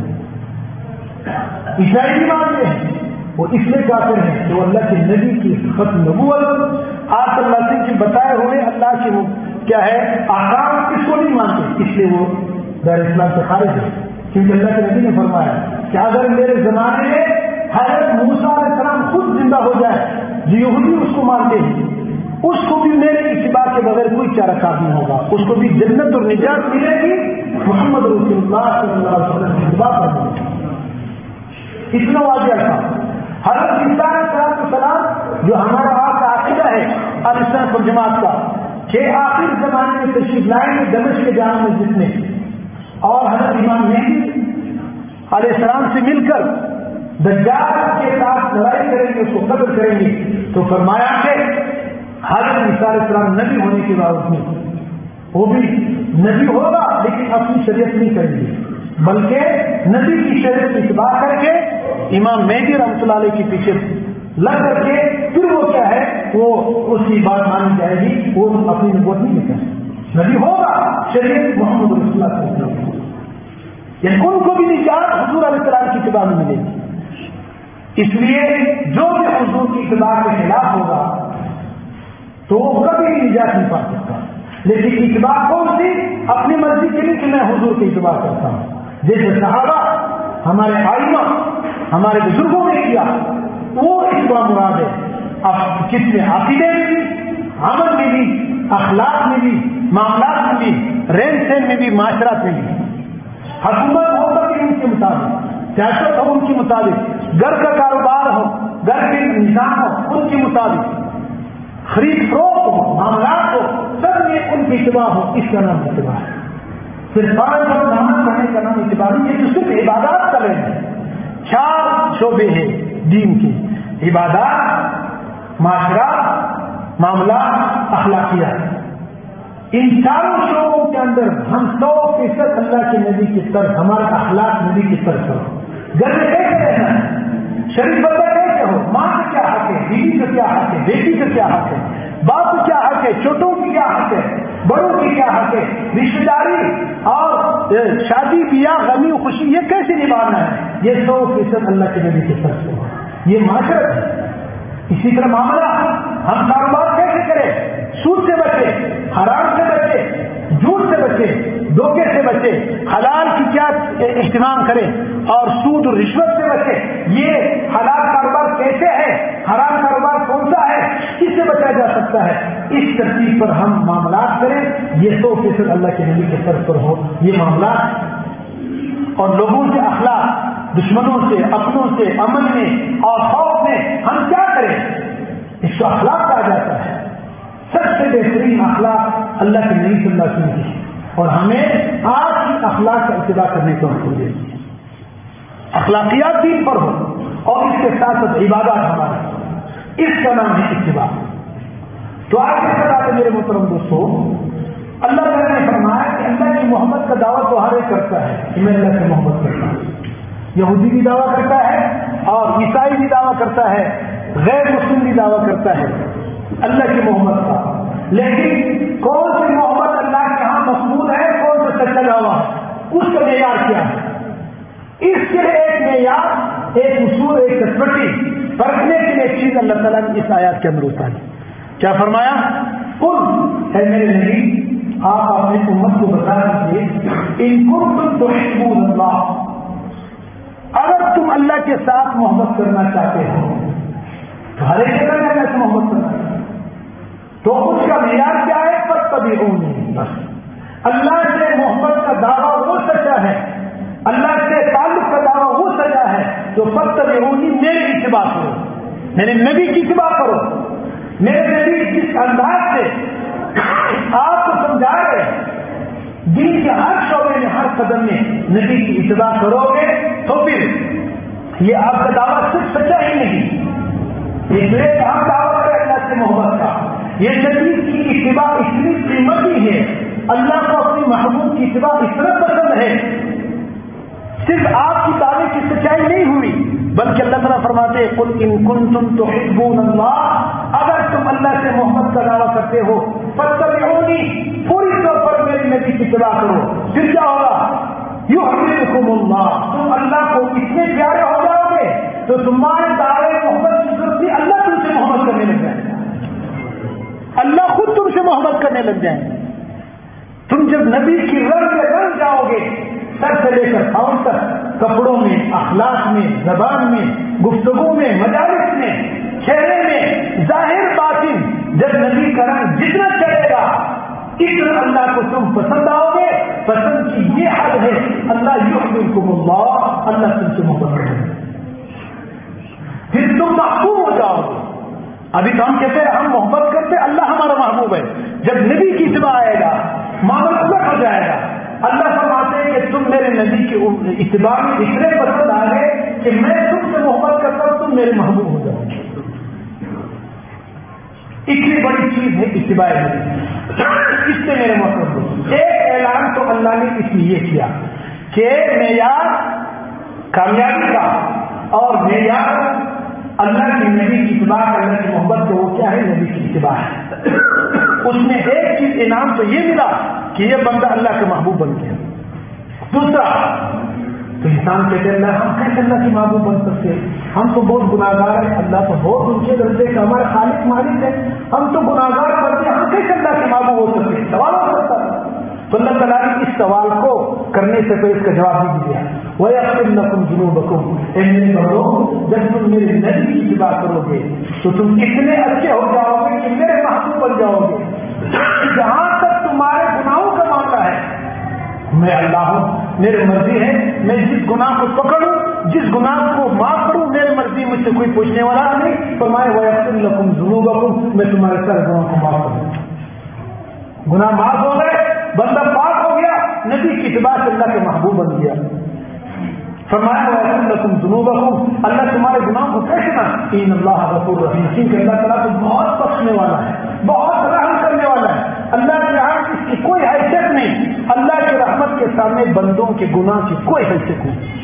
[SPEAKER 1] عیسائی بھی مانتے ہیں، وہ اس لیے کافر ہیں کہ وہ اللہ کے نبی کی ختم نبوت آج اللہ کے بتائے ہوئے اللہ کے کیا ہے احکام اس کو نہیں مانتے، اس لیے وہ دار اسلام سے خارج ہے. کیونکہ اللہ کے نبی نے فرمایا کہ اگر میرے زمانے میں حضرت موسیٰ علیہ السلام خود زندہ ہو جائے، جو یہودی اس کو مانتے ہیں، اس کو بھی میرے اتباع کے بغیر کوئی چارہ کار نہیں ہوگا، اس کو بھی جنت اور نجات ملے گی محمد رسول اللہ صلی اللہ علیہ وسلم کی اتباع کرنے. اتنا واضح تھا. حضرت عیسیٰ علیہ السلام جو ہمارا آپ کا عقیدہ ہے اہل سنت والجماعت کا کہ آخر زمانے میں تشریف لائیں گے دمشق کے جامع مسجد میں، اور حضرت امام مہدی علیہ السلام سے مل کر دجال کے ساتھ لڑائی کریں گے، اس کو قتل کریں گے. تو فرمایا کہ حضرت عیسیٰ علیہ السلام نبی ہونے کے باوجود وہ بھی نبی ہوگا لیکن اپنی شریعت نہیں کریں گے، بلکہ نبی کی شریعت کی اتباع کر کے امام مہدی رحمۃ اللہ علیہ کے پیچھے لگ کر کے پھر وہ کیا ہے وہ اس کی بات مانی جائے گی، وہ اپنی نبوت نہیں کریں، نبی ہوگا، شریعت محمد رسول اللہ صلی اللہ علیہ وسلم. یعنی ان کو بھی نجات حضور علیہ السلام کی اتباع میں ملے گی. اس لیے جو بھی حضور کی اتباع کے خلاف ہوگا تو وہ کبھی نجات نہیں پا سکتا. لیکن اتباع کون سی؟ اپنی مرضی کے لیے کہ میں حضور کی اتباع کرتا ہوں، جیسے صحابہ ہمارے آئمہ ہمارے بزرگوں نے کیا، وہ اتباع مراد ہے. اب کس میں عقیدے میں بھی، عمل میں بھی، اخلاق میں بھی، معاملات میں بھی، رہن سہن میں بھی، معاشرات میں بھی. حکومت ہو سکے ان کے مطابق، سیاست ہو ان کے مطابق، گھر کا کاروبار ہو، گھر کے نظام ہو ان کے مطابق. خرید فروخت ہو، معاملات ہو، سب میں ان کی اتباع ہو، اس کا نام اتباع ہے۔ صرف 5 وقت نماز پڑھنے کا نام اتباع نہیں، یہ تو صرف عبادات کا لیں گے۔ 4 شعبے ہیں دین کے: عبادات، معاشرات، معاملات، اخلاقیات۔ ان چاروں شعبوں کے اندر ہم 100% اللہ کے نبی کی طرف، ہمارا اخلاق نبی کی طرف ہو۔ گھر میں کیسے رہنا ہے، شریف بندہ کیسے ہو، ماں کا کیا حق ہے، بیوی کا کیا حق ہے، بیٹی کا کیا حق ہے، باپ کا کیا حق ہے، چھوٹوں کی کیا حق ہے، بڑوں کی کیا حق ہے، رشتے داری اور شادی بیاہ، غمی و خوشی، یہ کیسے نبھانا ہے، یہ 100% اللہ کے نبی کی طرف سے ہو۔ یہ معاشرت ہے۔ اسی طرح معاملہ، ہم کاروبار کیسے کریں، سود سے بچے، حرام سے بچے، جھوٹ سے بچے، دھوکے سے بچے، حلال کی کیا اہتمام کریں اور سود اور رشوت سے بچے۔ یہ حلال کاروبار کیسے ہے، حرام کاروبار کون سا ہے، کس سے بچا جا سکتا ہے، اس ترتیب پر ہم معاملات کریں۔ یہ 100% اللہ کے نبی کے طرف پر ہو یہ معاملات۔ اور لوگوں سے اخلاق، دشمنوں سے، اپنوں سے، امن میں اور خوف میں ہم کیا کریں، اس کو اخلاق کہا جاتا ہے۔ سب سے بہترین اخلاق اللہ کے نبی صلی اللہ علیہ وسلم کی، اور ہمیں آج کی اخلاق کا اتباع کرنے کو حکم دے۔ اخلاقیات دین پر ہو اور اس کے ساتھ ساتھ عبادات ہمارے، اس کا نام ہے اتباع۔ تو آج کے ساتھ میرے محترم دوستو، اللہ تعالیٰ نے فرمایا کہ اللہ کی محبت کا دعویٰ تو ہر ایک کرتا ہے کہ میں اللہ سے محبت کرتا ہوں۔ یہودی بھی دعویٰ کرتا ہے اور عیسائی بھی دعویٰ کرتا ہے، غیر مسلم بھی دعویٰ کرتا ہے اللہ کی محبت کا۔ لیکن کون سی محبت اللہ کے ہاں مقبول ہے، کون سا سچا دعویٰ ہے، اس کا معیار کیا ہے؟ اس کے لیے ایک معیار، ایک اصول، ایک کسوٹی پرکھنے کے لیے ایک چیز اللہ تعالیٰ نے اس آیات کے اندر اتاری۔ کیا فرمایا؟ قل، اے میرے نبی آپ اپنی امت کو بتا دیجیے، ان کنتم تحبون اللہ، اگر تم اللہ کے ساتھ محبت کرنا چاہتے ہو تو ہر ایک جگہ میں اللہ سے محبت کرنا چاہتے تو اس کا معیار کیا ہے؟ فاتبعونی، بس اللہ سے محبت کا دعویٰ وہ سچا ہے، اللہ سے تعلق کا دعویٰ وہ سچا ہے تو فاتبعونی، میری اتباع کرو، میرے نبی کی اتباع کرو۔ میرے نبی جس انداز سے آپ کو سمجھا رہے دین کے ہر شعبے میں، ہر قدم میں نبی کی اتباع کرو گے تو پھر یہ آپ کا دعویٰ صرف سچا ہی نہیں، اس لیے ہم دعویٰ کریں اللہ سے محبت کا۔ یہ نبی کی اتباع اتنی قیمتی ہے، اللہ کو اپنی محبوب کی اتباع اتنا پسند ہے، صرف آپ کی دعوے کی سچائی نہیں ہوئی بلکہ اللہ تعالیٰ فرماتے ہیں قل ان کنتم تحبون اللہ، اگر تم اللہ سے محبت کا دعویٰ کرتے ہو فاتبعونی، پوری طور پر میری نبی کی اتباع کرو، پھر کیا ہوگا؟ یحببکم اللہ، تم اللہ کو اتنے پیارے ہو جاؤ گے تو تمہارے دعوے محبت کی ضرورت نہیں، اللہ تم سے محبت کرنے لگ جائے گا، اللہ خود تم سے محبت کرنے لگ جائیں گے۔ تم جب نبی کی رنگ میں رنگ جاؤ گے، سر سے لے کر پاؤں تک، کپڑوں میں، اخلاق میں، زبان میں، گفتگو میں، مجالس میں، چہرے میں، ظاہر باطن، جب نبی کا رنگ جتنا چڑھے گا اتنا اللہ کو تم پسند آؤ گے۔ پسند کی یہ حد ہے اللہ یحببکم اللہ، اللہ تم سے محبت کرے گا، پھر تم محبوب ہو جاؤ گے۔ ابھی تو ہم کہتے ہیں ہم محبت کرتے، اللہ ہمارا محبوب ہے، جب نبی کی اتباع آئے گا معاملہ الگ ہو جائے گا۔ اللہ فرماتے ہیں کہ تم میرے نبی کی اتباع میں اتنے پسند آ گئے کہ میں تم سے محبت کرتا ہوں، تم میرے محبوب ہو جاؤ گے۔ اتنی بڑی چیز ہے اتباع نبی۔ اس سے میرے محبوب ایک اعلان تو اللہ نے اس لیے کیا کہ معیار کامیابی کا اور معیار اللہ کے نبی کی اتباع، اللہ کی محبت کو وہ کیا ہے؟ نبی کی اتباع ہے۔ اس میں ایک چیز انعام تو یہ ملا کہ یہ بندہ اللہ کے محبوب بن گیا۔ دوسرا تو انسان کہتے ہیں اللہ ہم کیسے اللہ کے محبوب بن سکتے، ہم تو بہت گناہگار ہیں، اللہ تو بہت اونچے درجے کا ہمارے خالق مالک ہے، ہم تو گناہگار بنتے ہیں، ہم کیسے اللہ کے محبوب ہو سکتے؟ سوال ہو سکتا ہے۔ تو اللہ تعالیٰ نے اس سوال کو کرنے سے پہلے اس کا جواب بھی دیا، وَيَغْفِرْ لَكُمْ ذُنُوبَكُمْ، اے میرے بندو جب تم میرے نبی کی اتباع کرو گے تو تم اتنے اچھے ہو جاؤ گے کہ میرے محبوب بن جاؤ گے۔ جہاں تک تمہارے گناہوں کا معاملہ ہے، میں اللہ ہوں، میری مرضی ہے، میں جس گناہ کو پکڑوں جس گناہ کو معاف کروں میری مرضی، مجھ سے کوئی پوچھنے والا نہیں. فرمایا وَيَغْفِرْ لَكُمْ ذُنُوبَكُمْ، میں تمہارے سارے گناہوں کو معاف کروں. گناہ معاف ہو گئے، بندہ پاک ہو گیا، نبی کی اتباع سے اللہ کے محبوب بن گیا. فرمایا وَيَغْفِرْ لَكُمْ ذُنُوبَكُمْ، اللہ تمہارے گناہوں کو کہنا. إِنَّ اللَّهَ غَفُورٌ رَحِيمٌ، کیونکہ اللہ تعالیٰ تو بہت بخشنے والا ہے، بہت رحم کرنے والا ہے. اللہ کے یہاں اس کی کوئی حیثیت نہیں. اللہ کی رحمت کے سامنے بندوں کے گناہ کی کوئی حیثیت نہیں.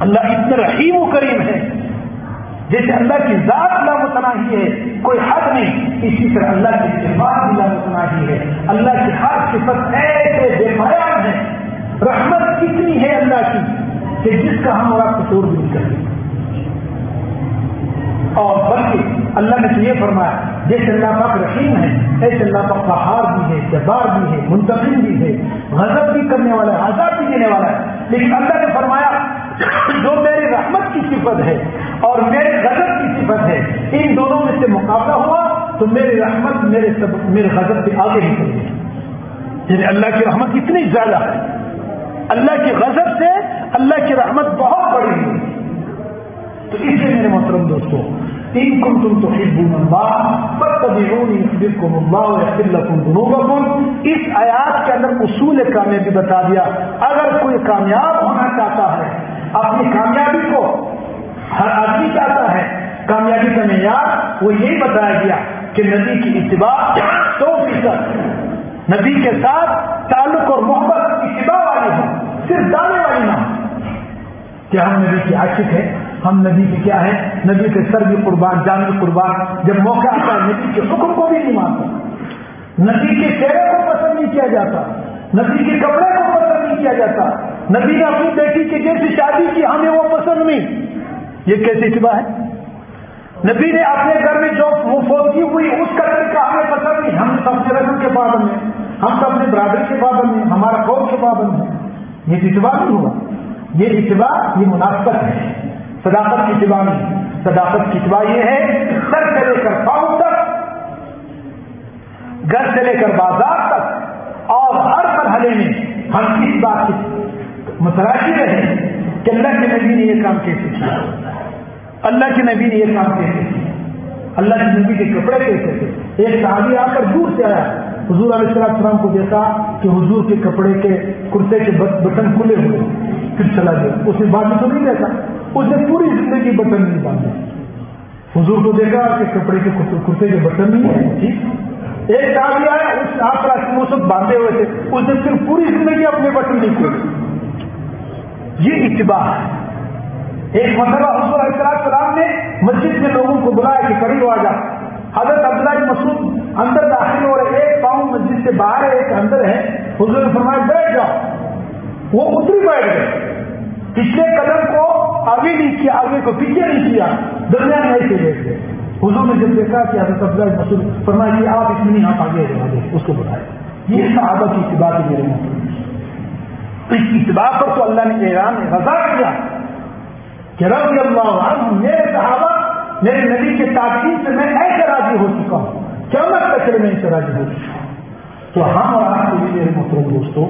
[SPEAKER 1] اللہ اتنا رحیم و کریم ہے، جیسے اللہ کی ذات لامتناہی ہے، کوئی حد نہیں، اسی طرح اللہ کی صفات بھی لامتناہی ہے. اللہ کی ہر صفت ایسے بے پایان ہے. رحمت کتنی ہے اللہ کی کہ جس کا ہم اور آپ تصور بھی نہیں کرتے. اور بلکہ اللہ نے تو یہ فرمایا جیسے اللہ پاک رحیم ہے، ایسے اللہ پاک قہار بھی ہے، جبار بھی ہے، منتقم بھی ہے، غضب بھی کرنے والا ہے، عذاب بھی دینے والا ہے. لیکن اللہ نے فرمایا جو میری رحمت کی صفت ہے اور میرے غضب کی صفت ہے، ان دونوں میں سے مقابلہ ہوا تو میری رحمت میرے غضب سے آگے ہی چلی گئی. یعنی اللہ کی رحمت اتنی زیادہ ہے، اللہ کی غضب سے اللہ کی رحمت بہت بڑی ہے. تو اس لیے میرے محترم دوستو، ان کنتم تحبون اللہ فاتبعونی یحببکم اللہ ویغفر لکم ذنوبکم. اس آیات کے اندر اصول کامیابی بتا دیا. اگر کوئی کامیاب ہونا چاہتا ہے، اپنی کامیابی کو ہر آدمی چاہتا ہے، کامیابی کا معیار وہ یہی بتایا گیا کہ نبی کی اتباع 100%، نبی کے ساتھ تعلق اور محبت اتباع والی ہو، صرف دانے والی نہ. کہ ہم نبی کے عاشق ہیں، ہم نبی کے کیا ہیں، نبی کے سر بھی قربان، جان بھی قربان. جب موقع آتا ہے نبی کے حکم کو بھی نہیں مانتا، نبی کے چہرے کو پسند نہیں کیا جاتا، نبی کے کپڑے کو پسند نہیں کیا جاتا. نبی نے اپنی بیٹی کی جیسی شادی کی، ہمیں وہ پسند نہیں. یہ کیسی اتباع ہے؟ نبی نے اپنے گھر میں جو وہ فوتگی ہوئی اس کا طریقہ ہمیں پسند نہیں. ہم سب سے رسم کے پابند ہیں، ہم سب اپنے برادری کے پابند ہیں، ہمارا قوم کے پابند ہیں. یہ اتباع نہیں ہوا. یہ اتباع یہ منافقت ہے، صداقت کی اتباع نہیں. صداقت کی اتباع یہ ہے سر سے لے کر پاؤں تک، گھر سے لے کر بازار تک، اور ہر مرحلے میں ہم اس بات کی متلاشی رہے کہ اللہ کے نبی نے یہ کام کیسے کیا، اللہ کے نبی نے یہ کام کیسے کیا، اللہ کے نبی کے کپڑے کیسے تھے. ایک صحابی آ کر دور سے آیا، حضور علیہ السلام کو دیکھا کہ حضور کے کپڑے کے کرتے کے بٹن کھلے ہوئے، پھر چلا گیا. اس نے بعد میں تو نہیں دیکھا، اس نے پوری زندگی بٹن نہیں باندھے. حضور کو دیکھا کہ کپڑے کے کرتے کے بٹن نہیں ہے. ٹھیک، ایک صحابی آیا، اس آپ موسم باندھے ہوئے تھے، اس نے پھر پوری زندگی اپنے بٹن نہیں کھولے. یہ اتباع ہے. ایک مرتبہ حضور علیہ السلام نے مسجد میں لوگوں کو بلایا کہ قریب آ جا. حضرت عبداللہ بن مسعود اندر داخل ہو رہے، ایک پاؤں مسجد سے باہر ہے، ایک اندر ہے. حضور نے فرمایا بیٹھ جاؤ. وہ اتری بیٹھ گئے، پچھلے قدم کو آگے نہیں کیا، آگے کو پیچھے نہیں کیا، درمیان میں سے بیٹھ گئے. حضور نے جب دیکھا کہ حضرت عبداللہ بن مسعود فرمایا کہ آپ اس میں نہیں، آپ آگے اس کو بتائیں. یہ صحابہ کی اتباع کی میرے محترم. اس اتباع پر تو اللہ نے اعلان رضا کیا کہ رضی اللہ عنہ، میرے صحابہ میرے نبی کے تابعین سے میں ایسے راضی ہو چکا ہوں، قیامت تک میں ایسے راضی ہو چکا ہوں. تو ہم اور آپ کے لیے میرے محترم دوستوں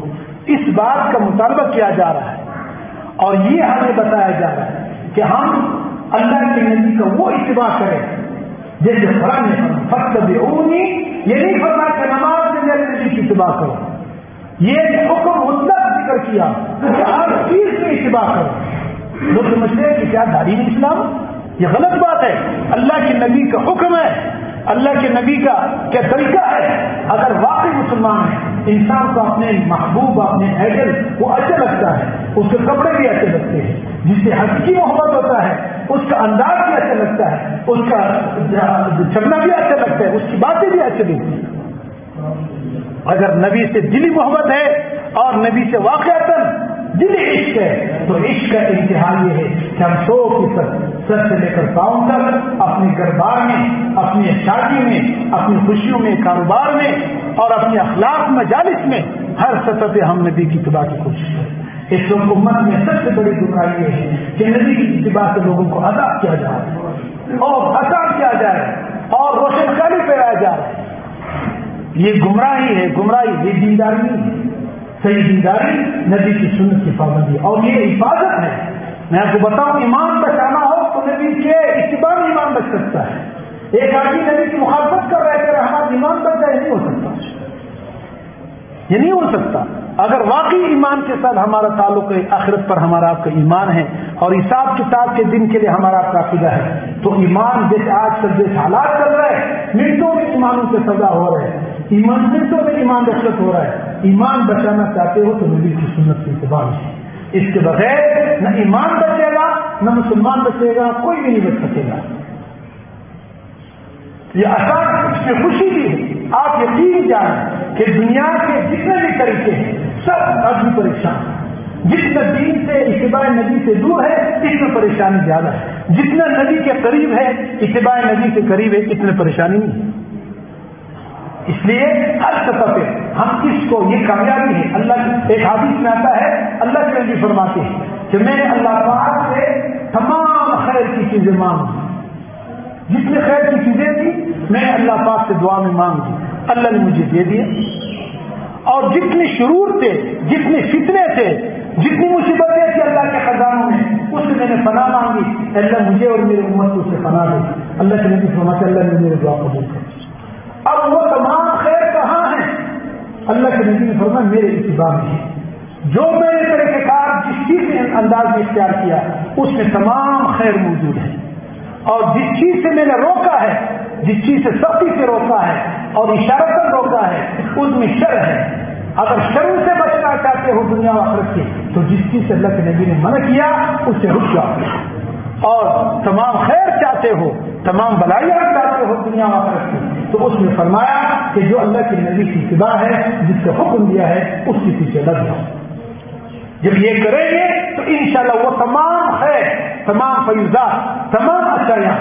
[SPEAKER 1] اس بات کا مطالبہ کیا جا رہا ہے اور یہ ہمیں بتایا جا رہا ہے کہ ہم اللہ کے نبی کا وہ اتباع کریں جیسے قرآن نے فاتبعونی. یہ نہیں فرمایا کہ نماز میں میرے نبی کی اتباع کرو، یہ حکم مطلق ذکر کیا کہ ہر چیز میں اتباع کرو. لوگ سمجھتے ہیں کہ کیا داڑھی میں اسلام؟ یہ غلط بات ہے. اللہ کے نبی کا حکم ہے، اللہ کے نبی کا کیا طریقہ ہے. اگر واقعی مسلمان ہے، انسان کو اپنے محبوب، اپنے آئیڈل وہ اچھا لگتا ہے، اس کے کپڑے بھی اچھے لگتے ہیں، جس سے حقیقی محبت ہوتا ہے اس کا انداز بھی اچھا لگتا ہے، اس کا چلنا بھی اچھا لگتا ہے، اس کی باتیں بھی اچھی لگتی ہیں. اگر نبی سے دلی محبت ہے اور نبی سے واقعتاً دلی عشق ہے تو عشق کا انتہا یہ ہے کہ ہم 100% سر سے لے کر پاؤں تک اپنے گھر-بار میں، اپنی شادی میں، اپنی خوشیوں میں، کاروبار میں اور اپنے اخلاق مجالس میں ہر سطح پہ ہم نبی کی اتباع کی کوشش کریں. اس امت میں سب سے بڑی گمراہی یہ ہے کہ نبی کی اتباع سے لوگوں کو آزاد کیا جائے اور آسان کیا جائے اور روشن خیالی پھیلایا جائے. یہ گمراہی ہے، گمراہی یہ دینداری نہیں ہے. صحیح دینداری نبی کی سنت کی پابندی اور یہ حفاظت ہے میں آپ کو بتاؤں، ایمان بچانا ہو تو نبی کے اتباع میں ایمان بچ سکتا ہے. ایک آدمی نبی کی مخالفت کر رہے کہ ہمارا ایمان بچ جائے، نہیں ہو سکتا، یہ نہیں ہو سکتا. اگر واقعی ایمان کے ساتھ ہمارا تعلق ہے، آخرت پر ہمارا آپ کا ایمان ہے اور حساب کتاب کے دن کے لیے ہمارا آپ کا عقیدہ ہے، تو ایمان جیسے آج کل جیسے حالات چل رہے ہیں، منٹوں میں ایمانوں سے سزا ہو رہے ہیں، ایمان منٹوں میں ایمان رخصت ہو رہا ہے. ایمان بچانا چاہتے ہو تو نبی کی سنت کی اتباع ہے. اس کے بغیر نہ ایمان بچے گا، نہ مسلمان بچے گا، کوئی بھی نہیں بچ سکے گا. یہ آسان، اس میں خوشی بھی ہے. آپ یقین جانیں کہ دنیا کے جتنے بھی طریقے ہیں سب آدمی پریشان. جتنا دین سے اتباع نبی سے دور ہے اتنا پریشانی زیادہ ہے، جتنا نبی کے قریب ہے اتباع نبی کے قریب ہے اتنا پریشانی نہیں ہے. اس لیے ہر سطح پہ ہم کس کو یہ کامیابی ہے. اللہ ایک حدیث میں آتا ہے، اللہ کے نبی فرماتے ہیں کہ میں نے اللہ پاک سے تمام خیر کی چیزیں مانگی، جتنے خیر کی چیزیں تھیں میں نے اللہ پاک سے دعا میں مانگی، اللہ نے مجھے دے دیے. اور جتنے شرور تھے، جتنے فتنے تھے، جتنی مصیبتیں تھیں اللہ کے خزانوں میں، اس سے میں نے پناہ مانگی، اللہ مجھے اور میرے امت کو اس سے پناہ دے. اللہ کے نبی فرماتے ہیں اللہ نے میرے دعا قبول کر. اب وہ تمام خیر کہاں ہیں؟ اللہ کے نبی نے فرمایا میرے اتباع میں ہے. جو میں نے طریقہ کار جس چیز میں انداز میں اختیار کیا اس میں تمام خیر موجود ہے، اور جس چیز سے میں نے روکا ہے، جس چیز سے سختی سے روکا ہے اور اشارتاً روکا ہے اس میں شر ہے. اگر شر سے بچنا چاہتے ہو دنیا و آخرت سے تو جس چیز سے اللہ کے نبی نے منع کیا اس سے رک جاؤ، اور تمام خیر چاہتے ہو، تمام بلائیاں چاہتے ہو دنیا و آخرت سے تو اس میں فرمایا کہ جو اللہ کے نبی کی اتباع ہے، جس کا حکم دیا ہے اس کے پیچھے لگ جاؤ. جب یہ کریں گے تو انشاءاللہ وہ تمام خیر، تمام فیضات، تمام اچھائیاں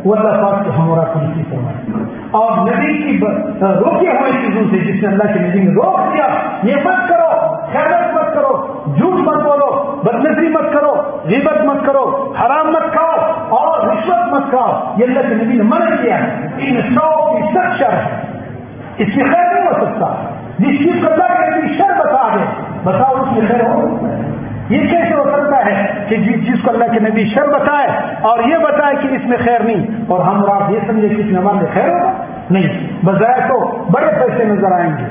[SPEAKER 1] وہ اللہ پاک کو ہمارا پوری فرمائے. اور نبی کی روکے ہوئے چیزوں سے جس نے اللہ کے نبی نے روک دیا، یہ مت کرو، خیانت مت کرو، جھوٹ مت بولو، بدنظری مت کرو، غیبت مت کرو، حرام مت کھاؤ اور رشوت مت کھاؤ، یہ اللہ کے نبی نے منع کیا ہے. ان 100% شر ہے، اس میں خیر نہیں ہو سکتا. جس چیز کو اللہ کے نبی شر بتا دے، بتاؤ اس میں خیر ہو؟ یہ کیسے ہو سکتا ہے کہ جس چیز کو اللہ کے نبی شر بتائے اور یہ بتائے کہ اس میں خیر نہیں، اور ہم اور آپ یہ سمجھے کہ اس میں ہمارے خیر ہوگا؟ نہیں. بظاہر تو بڑے پیسے نظر آئیں گے،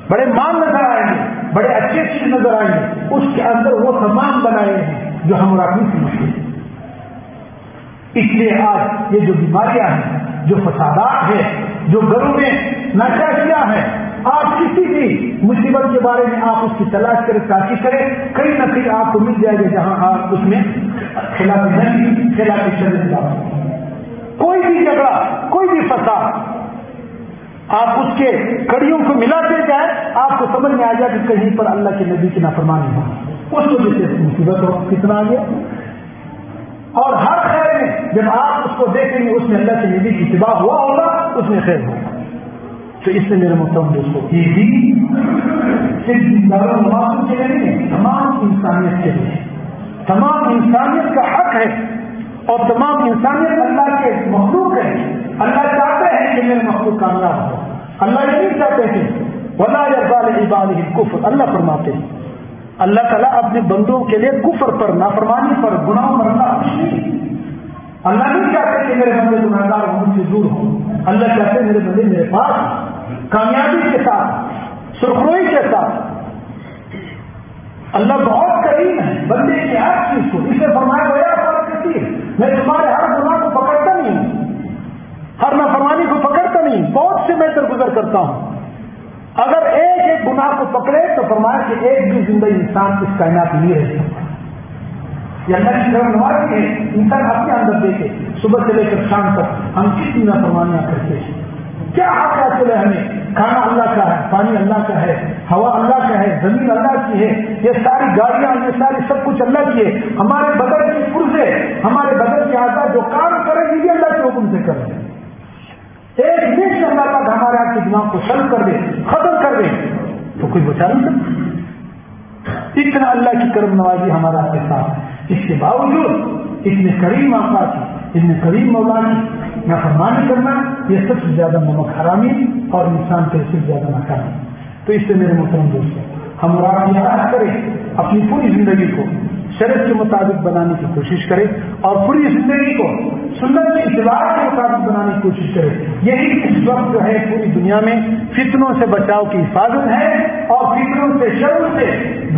[SPEAKER 1] بڑے مال نظر آئیں گے، بڑے اچھے چیز نظر آئیں گے، اس کے اندر وہ تمام بنائے ہیں جو ہم اور آپ نہیں سمجھتے. اس لیے آج یہ جو بیماریاں ہیں، جو فسادات ہیں، جو گھروں میں ناشکریاں ہیں، آپ کسی بھی مصیبت کے بارے میں آپ اس کی تلاش کریں، تحقیق کریں، کہیں نہ کہیں آپ کو مل جائے گا جہاں آپ اس میں خلاف نبی، خلاف شریعت، کوئی بھی جھگڑا، کوئی بھی فساد، آپ اس کے کڑیوں کو ملاتے جائیں، آپ کو سمجھ میں آ جائے کہ کہیں پر اللہ کے نبی کی نافرمانی ہو، اس وجہ سے مصیبت ہو کتنا آ گیا. اور ہر خیر میں جب آپ اس کو دیکھیں گے اس میں اللہ کے نبی کی اتباع ہوا ہوگا، اس میں خیر ہوگا. تو اس سے میرے محترم دوستوں، یہ بھی صرف نمازوں کے لیے نہیں، تمام انسانیت کے لیے، تمام انسانیت کا حق ہے، اور تمام انسانیت اللہ کے مخلوق ہے. اللہ چاہتے ہیں کہ میرے مخلوق کامیاب ہو. اللہ یہ نہیں چاہتے تھے وَلَا يَرْضَىٰ لِعِبَادِهِ الْكُفْرَ. اللہ فرماتے ہیں اللہ تعالیٰ اپنے بندوں کے لیے کفر پر، نافرمانی پر، گناہوں پر اللہ خوش نہیں. اللہ نہیں چاہتے کہ میرے بندے گناہگار ہوں، مجھ سے دور ہوں. اللہ چاہتے ہیں میرے بندے میرے پاس کامیابی کے ساتھ، سرخروئی کے ساتھ. اللہ بہت کریم ہے بندے کی ہر چیز کو. اسے فرمایا گیا فرق کثیر، میں تمہارے ہر گناہ کو پکڑتا نہیں ہوں، ہر نافرمانی کو پکڑتا نہیں، بہت سے میں درگزر کرتا ہوں. اگر ایک ایک گناہ کو پکڑے تو فرمایا کہ ایک بھی زندہ انسان اس کائنات میں نہیں رہ سکتا. یہ اللہ کی طرف نوازی ہے. انسان اپنے اندر دیکھے صبح سے لے کر شام تک ہم کتنی نافرمانیاں کرتے ہیں. کیا حق حاصل ہے ہمیں؟ کھانا اللہ کا ہے، پانی اللہ کا ہے، ہوا اللہ کا ہے، زمین اللہ کی ہے، یہ ساری گاڑیاں، یہ ساری سب کچھ اللہ کی ہے. ہمارے بدن کی پرزے، ہمارے بدن کے اعضاء جو کام کرے گی اللہ کے حکم سے کرے. ایک دن سے اللہ پاک ہمارے آپ کے دماغ کو شل کر دے، ختم کر دے تو کوئی بچا نہیں سکتا. اتنا اللہ کی کرم نوازی ہمارا کے ساتھ. اس کے باوجود اتنے کریم آقا کی، اتنے کریم مولا کی نافرمانی کرنا، یہ سب سے زیادہ نمک حرامی اور انسان کے سب سے زیادہ ناکامی. تو اس سے میرے محترم دوستوں، ہم راہ کریں اپنی پوری زندگی کو شریعت کے مطابق بنانے کی کوشش کرے اور پوری زندگی کو سنت کے اتباع کے مطابق بنانے کی کوشش کرے. یہی اس وقت جو ہے پوری دنیا میں فتنوں سے بچاؤ کی حفاظت ہے اور فتنوں سے شر سے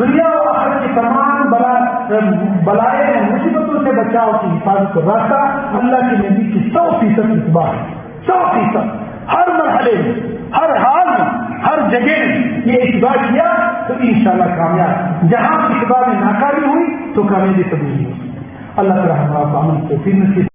[SPEAKER 1] دنیا و آخرت کی تمام بلائے اور مصیبتوں سے بچاؤ کی حفاظت کا راستہ اللہ کے نبی کی 100% اتباع ہے. 100% ہر مرحلے میں، ہر حال میں، ہر جگہ میں یہ اتباع کیا تو انشاءاللہ کامیاب. جہاں اتباع میں ناکامی ہوئی تو کامیابی کبھی نہیں ہوئی. اللہ تعالیٰ ہمارا عمل توفیق نصیب